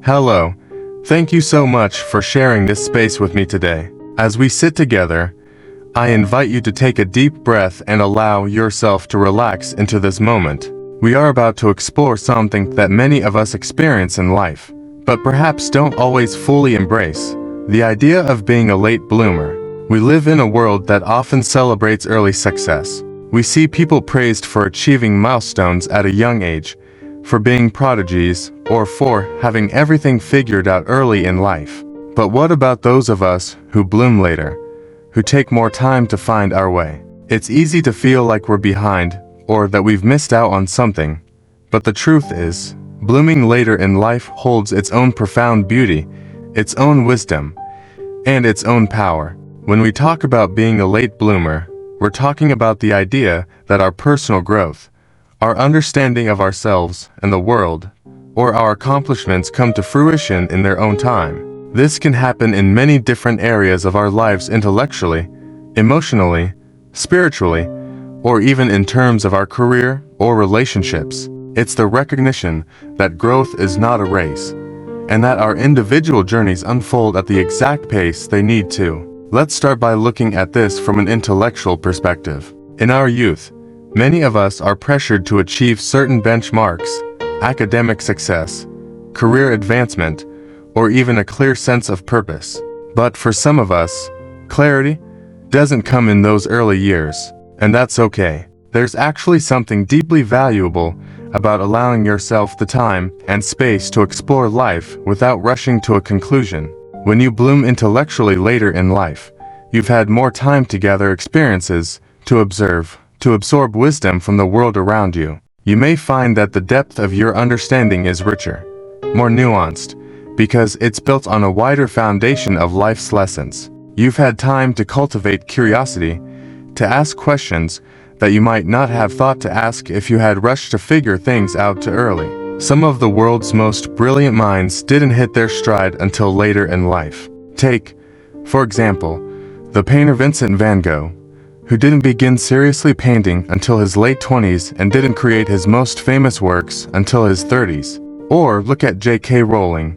Hello. Thank you so much for sharing this space with me today. As we sit together, I invite you to take a deep breath and allow yourself to relax into this moment. We are about to explore something that many of us experience in life, but perhaps don't always fully embrace: the idea of being a late bloomer. We live in a world that often celebrates early success. We see people praised for achieving milestones at a young age, for being prodigies, or for having everything figured out early in life. But what about those of us who bloom later, who take more time to find our way? It's easy to feel like we're behind, or that we've missed out on something. But the truth is, blooming later in life holds its own profound beauty, its own wisdom, and its own power. When we talk about being a late bloomer, we're talking about the idea that our personal growth, our understanding of ourselves and the world, or our accomplishments come to fruition in their own time. This can happen in many different areas of our lives: intellectually, emotionally, spiritually, or even in terms of our career or relationships. It's the recognition that growth is not a race, and that our individual journeys unfold at the exact pace they need to. Let's start by looking at this from an intellectual perspective. In our youth, many of us are pressured to achieve certain benchmarks: academic success, career advancement, or even a clear sense of purpose. But for some of us, clarity doesn't come in those early years, and that's okay. There's actually something deeply valuable about allowing yourself the time and space to explore life without rushing to a conclusion. When you bloom intellectually later in life, you've had more time to gather experiences, to observe, to absorb wisdom from the world around you. You may find that the depth of your understanding is richer, more nuanced, because it's built on a wider foundation of life's lessons. You've had time to cultivate curiosity, to ask questions that you might not have thought to ask if you had rushed to figure things out too early. Some of the world's most brilliant minds didn't hit their stride until later in life. Take, for example, the painter Vincent van Gogh, who didn't begin seriously painting until his late 20s and didn't create his most famous works until his 30s. Or look at J.K. Rowling,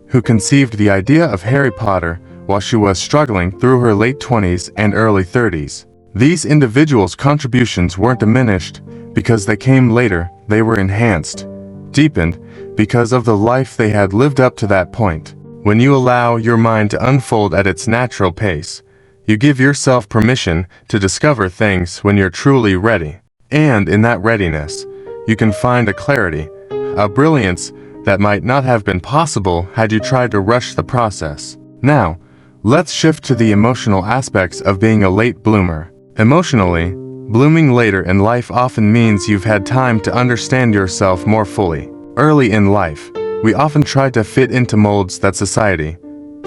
who conceived the idea of Harry Potter while she was struggling through her late 20s and early 30s. These individuals' contributions weren't diminished because they came later; they were enhanced, deepened, because of the life they had lived up to that point. When you allow your mind to unfold at its natural pace, you give yourself permission to discover things when you're truly ready. And in that readiness, you can find a clarity, a brilliance that might not have been possible had you tried to rush the process. Now, let's shift to the emotional aspects of being a late bloomer. Emotionally, blooming later in life often means you've had time to understand yourself more fully. Early in life, we often try to fit into molds that society,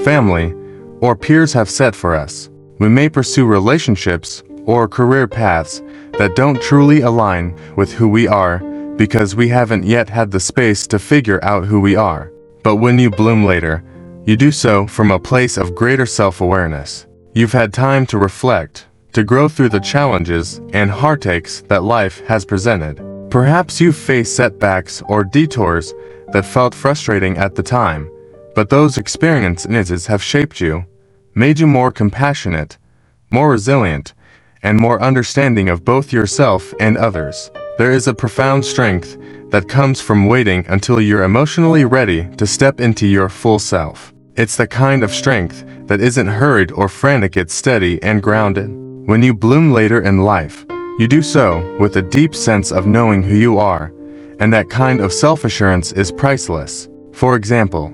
family, or peers have set for us. We may pursue relationships or career paths that don't truly align with who we are because we haven't yet had the space to figure out who we are. But when you bloom later, you do so from a place of greater self-awareness. You've had time to reflect, to grow through the challenges and heartaches that life has presented. Perhaps you've faced setbacks or detours that felt frustrating at the time, but those experiences have shaped you, made you more compassionate, more resilient, and more understanding of both yourself and others. There is a profound strength that comes from waiting until you're emotionally ready to step into your full self. It's the kind of strength that isn't hurried or frantic; it's steady and grounded. When you bloom later in life, you do so with a deep sense of knowing who you are, and that kind of self-assurance is priceless. For example,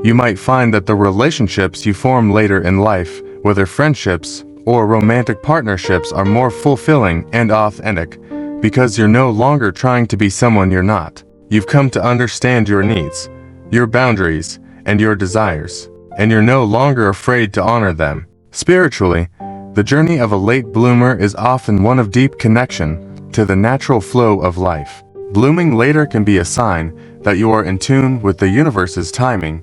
you might find that the relationships you form later in life, whether friendships or romantic partnerships, are more fulfilling and authentic because you're no longer trying to be someone you're not. You've come to understand your needs, your boundaries, and your desires, and you're no longer afraid to honor them. Spiritually, the journey of a late bloomer is often one of deep connection to the natural flow of life. Blooming later can be a sign that you are in tune with the universe's timing,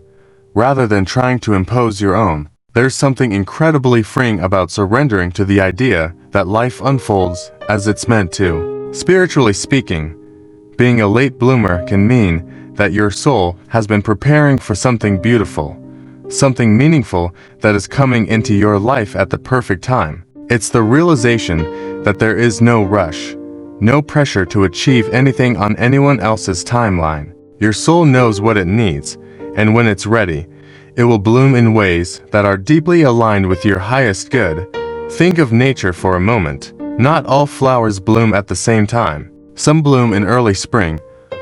rather than trying to impose your own. There's something incredibly freeing about surrendering to the idea that life unfolds as it's meant to. Spiritually speaking, being a late bloomer can mean that your soul has been preparing for something beautiful, something meaningful that is coming into your life at the perfect time. It's the realization that there is no rush, no pressure to achieve anything on anyone else's timeline. Your soul knows what it needs, and when it's ready, it will bloom in ways that are deeply aligned with your highest good. Think of nature for a moment. Not all flowers bloom at the same time. Some bloom in early spring,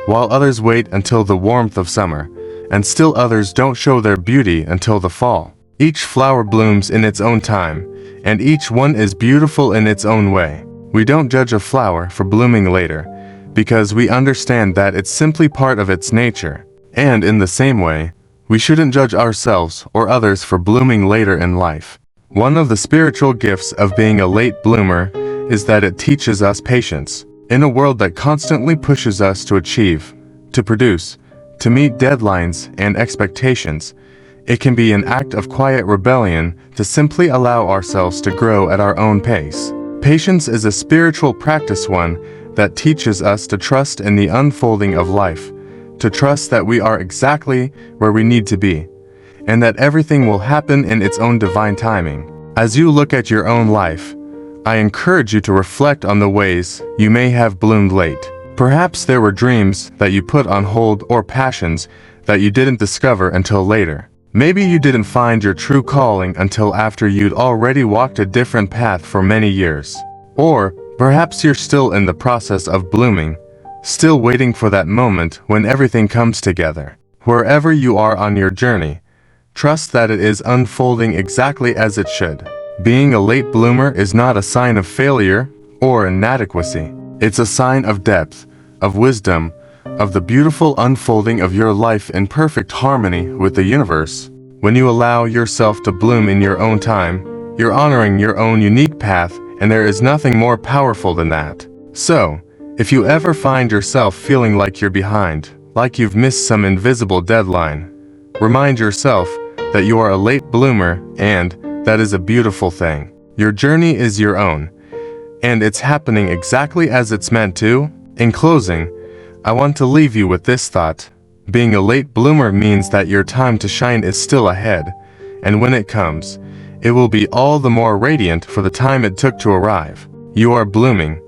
while others wait until the warmth of summer, and still others don't show their beauty until the fall. Each flower blooms in its own time, and each one is beautiful in its own way. We don't judge a flower for blooming later, because we understand that it's simply part of its nature. And in the same way, we shouldn't judge ourselves or others for blooming later in life. One of the spiritual gifts of being a late bloomer is that it teaches us patience. In a world that constantly pushes us to achieve, to produce, to meet deadlines and expectations, it can be an act of quiet rebellion to simply allow ourselves to grow at our own pace. Patience is a spiritual practice, one that teaches us to trust in the unfolding of life, to trust that we are exactly where we need to be, and that everything will happen in its own divine timing. As you look at your own life, I encourage you to reflect on the ways you may have bloomed late. Perhaps there were dreams that you put on hold or passions that you didn't discover until later. Maybe you didn't find your true calling until after you'd already walked a different path for many years. Or perhaps you're still in the process of blooming, still waiting for that moment when everything comes together. Wherever you are on your journey, trust that it is unfolding exactly as it should. Being a late bloomer is not a sign of failure or inadequacy. It's a sign of depth, of wisdom, of the beautiful unfolding of your life in perfect harmony with the universe. When you allow yourself to bloom in your own time, you're honoring your own unique path, and there is nothing more powerful than that. So, if you ever find yourself feeling like you're behind, like you've missed some invisible deadline, remind yourself that you are a late bloomer, and that is a beautiful thing. Your journey is your own, and it's happening exactly as it's meant to. In closing, I want to leave you with this thought. Being a late bloomer means that your time to shine is still ahead, and when it comes, it will be all the more radiant for the time it took to arrive. You are blooming,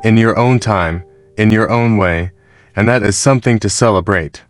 in your own time, in your own way, and that is something to celebrate.